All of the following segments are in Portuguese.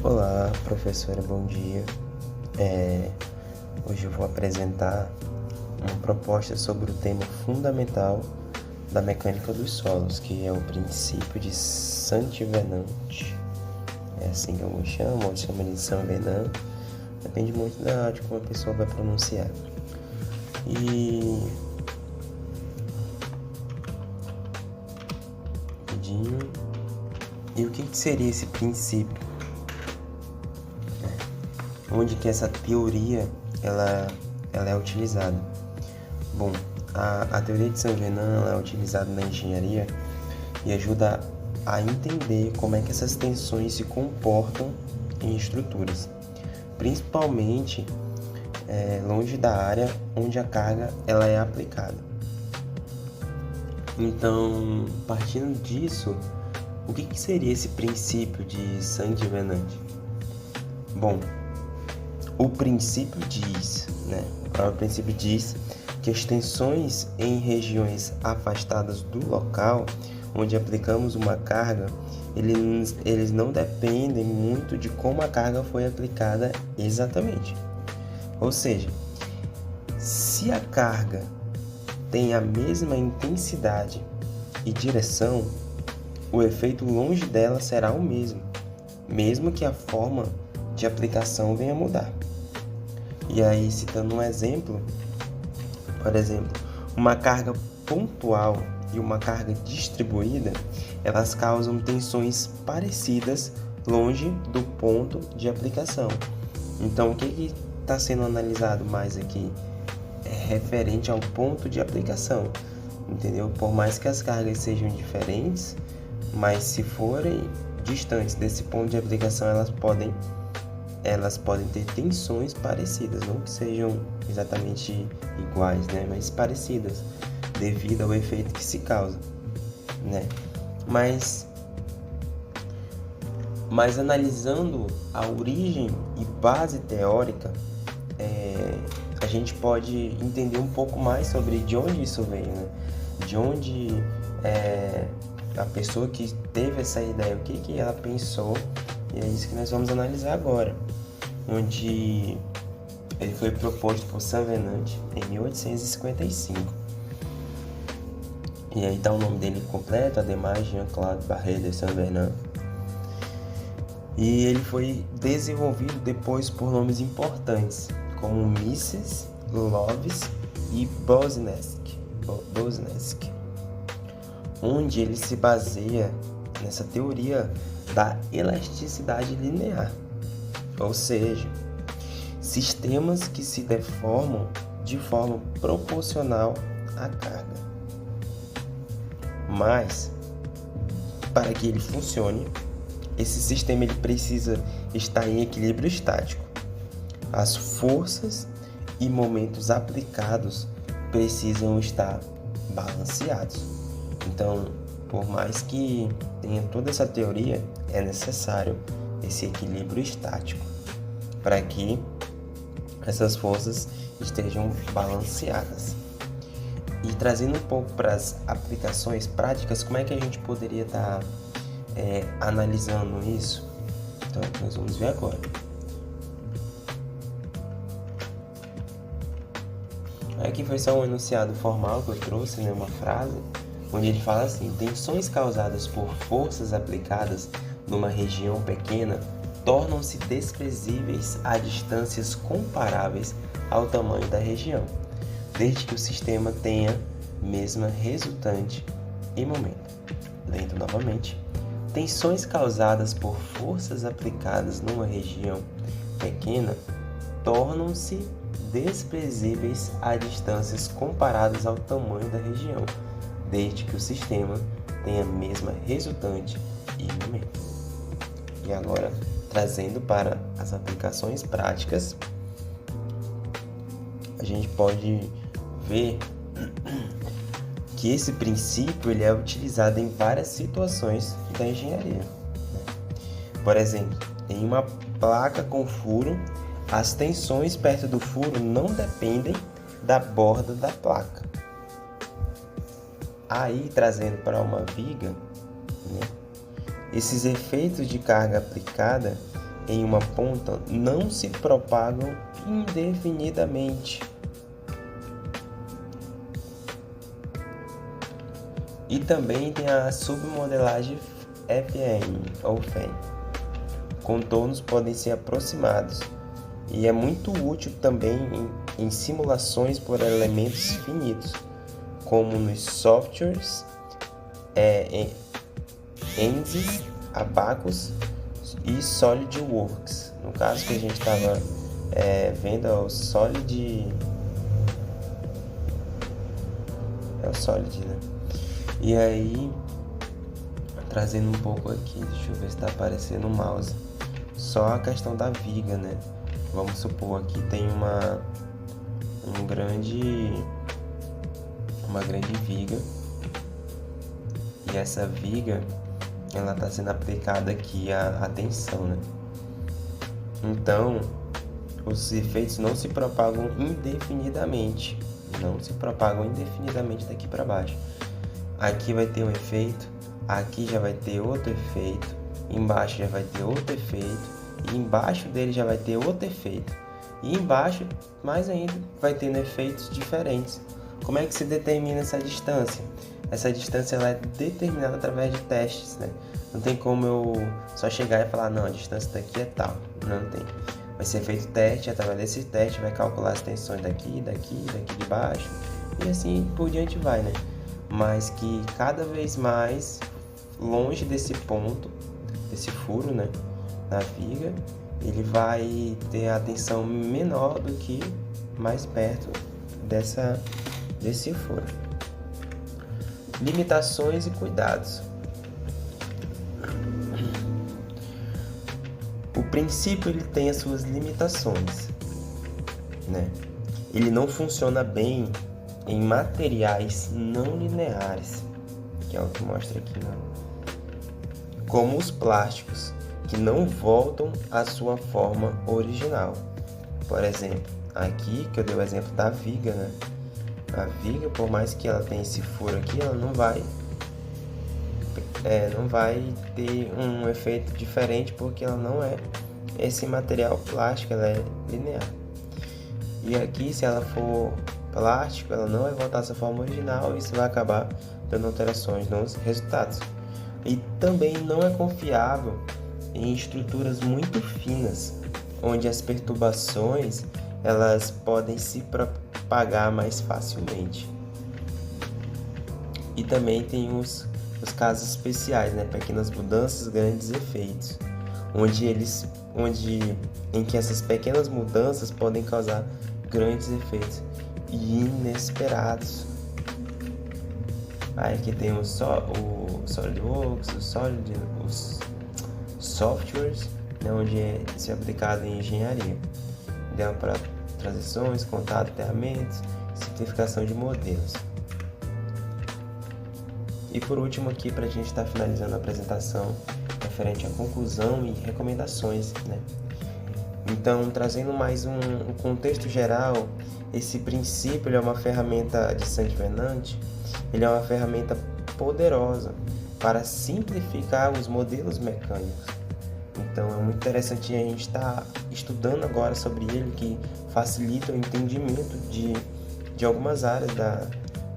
Olá, professora, bom dia. Hoje eu vou apresentar uma proposta sobre o tema fundamental da mecânica dos solos, que é o princípio de Saint-Venant. É assim que eu me chamo, ou chama de Saint-Venant, depende muito de como a pessoa vai pronunciar. E o que seria esse princípio? Onde que essa teoria ela é utilizada? Bom, a teoria de Saint-Venant é utilizada na engenharia e ajuda a entender como é que essas tensões se comportam em estruturas, principalmente longe da área onde a carga ela é aplicada. Então, partindo disso, o que seria esse princípio de Saint-Venant? Bom, o princípio diz que as tensões em regiões afastadas do local onde aplicamos uma carga, eles não dependem muito de como a carga foi aplicada exatamente. Ou seja, se a carga tem a mesma intensidade e direção, o efeito longe dela será o mesmo, mesmo que a forma de aplicação venha a mudar. E aí, citando um exemplo, por exemplo, uma carga pontual e uma carga distribuída, elas causam tensões parecidas longe do ponto de aplicação. Então, o que está sendo analisado mais aqui é referente ao ponto de aplicação, entendeu? Por mais que as cargas sejam diferentes, mas se forem distantes desse ponto de aplicação, elas podem ter tensões parecidas, não que sejam exatamente iguais, né? Mas parecidas, devido ao efeito que se causa, né? Mas analisando a origem e base teórica, a gente pode entender um pouco mais sobre de onde isso veio, né? De onde a pessoa que teve essa ideia, o que ela pensou, e é isso que nós vamos analisar agora, onde ele foi proposto por Saint-Venant em 1855. E aí está o nome dele completo, Ademar Jean-Claude Barré de Saint-Venant. E ele foi desenvolvido depois por nomes importantes, como Mises, Loves e Bosnesky, onde ele se baseia nessa teoria da elasticidade linear, ou seja, sistemas que se deformam de forma proporcional à carga. Mas, para que ele funcione, esse sistema ele precisa estar em equilíbrio estático. As forças e momentos aplicados precisam estar balanceados. Então, por mais que tenha toda essa teoria, é necessário esse equilíbrio estático para que essas forças estejam balanceadas. E trazendo um pouco para as aplicações práticas, como é que a gente poderia estar analisando isso? Então, nós vamos ver agora. Aqui foi só um enunciado formal que eu trouxe, né, uma frase, onde ele fala assim: tensões causadas por forças aplicadas numa região pequena tornam-se desprezíveis a distâncias comparáveis ao tamanho da região, desde que o sistema tenha mesma resultante e momento. Lendo novamente. Tensões causadas por forças aplicadas numa região pequena tornam-se desprezíveis a distâncias comparadas ao tamanho da região, desde que o sistema tenha a mesma resultante e momento. E agora, trazendo para as aplicações práticas, a gente pode ver que esse princípio ele é utilizado em várias situações da engenharia. Por exemplo, em uma placa com furo, as tensões perto do furo não dependem da borda da placa. Aí, trazendo para uma viga, né, esses efeitos de carga aplicada em uma ponta não se propagam indefinidamente. E também tem a submodelagem FEM ou FEM. Contornos podem ser aproximados e é muito útil também em simulações por elementos finitos, como nos softwares ANSYS, Abaqus e SolidWorks. No caso que a gente estava vendo é o Solid, né? E aí, trazendo um pouco aqui, deixa eu ver se está aparecendo o mouse. Só a questão da viga, né? Vamos supor aqui tem uma grande viga, e essa viga ela está sendo aplicada aqui a tensão, né? Então os efeitos não se propagam indefinidamente, daqui para baixo. Aqui vai ter um efeito, aqui já vai ter outro efeito, embaixo já vai ter outro efeito, e embaixo dele já vai ter outro efeito, e embaixo mais ainda vai tendo efeitos diferentes. Como é que se determina essa distância? Essa distância ela é determinada através de testes, né? Não tem como eu só chegar e falar, não, a distância daqui é tal. Não tem. Vai ser feito teste, através desse teste vai calcular as tensões daqui de baixo, e assim por diante vai, né? Mas que cada vez mais longe desse ponto, desse furo, né, na viga, ele vai ter a tensão menor do que mais perto desse furo. Limitações e cuidados. O princípio ele tem as suas limitações, né? Ele não funciona bem em materiais não lineares, que é o que mostra aqui, né? Como os plásticos, que não voltam à sua forma original. Por exemplo, aqui que eu dei o exemplo da viga, né? A viga, por mais que ela tenha esse furo aqui, ela não vai ter um efeito diferente, porque ela não é esse material plástico, ela é linear. E aqui, se ela for plástico, ela não vai voltar à sua forma original, e isso vai acabar dando alterações nos resultados. E também não é confiável em estruturas muito finas, onde as perturbações elas podem se propagar mais facilmente. E também tem os casos especiais, né? Pequenas mudanças, grandes efeitos, em que essas pequenas mudanças podem causar grandes efeitos inesperados. Aí aqui tem o SolidWorks, os softwares, né, onde isso é aplicado em engenharia, ideal para transições, contato, aterramentos, simplificação de modelos. E por último aqui, para a gente estar finalizando a apresentação, referente à conclusão e recomendações, né? Então, trazendo mais um contexto geral, esse princípio ele é uma ferramenta de Saint-Venant, ele é uma ferramenta poderosa para simplificar os modelos mecânicos. Então, é muito interessante a gente estar estudando agora sobre ele, que facilita o entendimento de algumas áreas,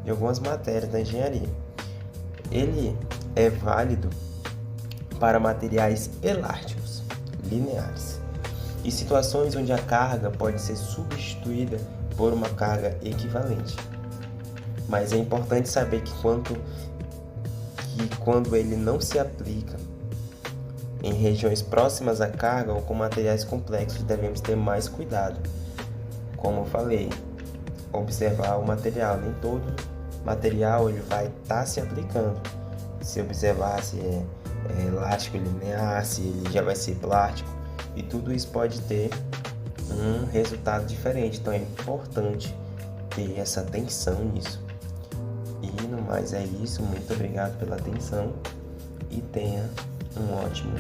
de algumas matérias da engenharia. Ele é válido para materiais elásticos, lineares, e situações onde a carga pode ser substituída por uma carga equivalente. Mas é importante saber que quando ele não se aplica em regiões próximas à carga ou com materiais complexos, devemos ter mais cuidado. Como eu falei, observar o material. Nem todo material ele vai estar se aplicando. Se observar se é elástico, linear, se ele já vai ser plástico, e tudo isso pode ter um resultado diferente. Então é importante ter essa atenção nisso. E no mais é isso. Muito obrigado pela atenção e tenha um ótimo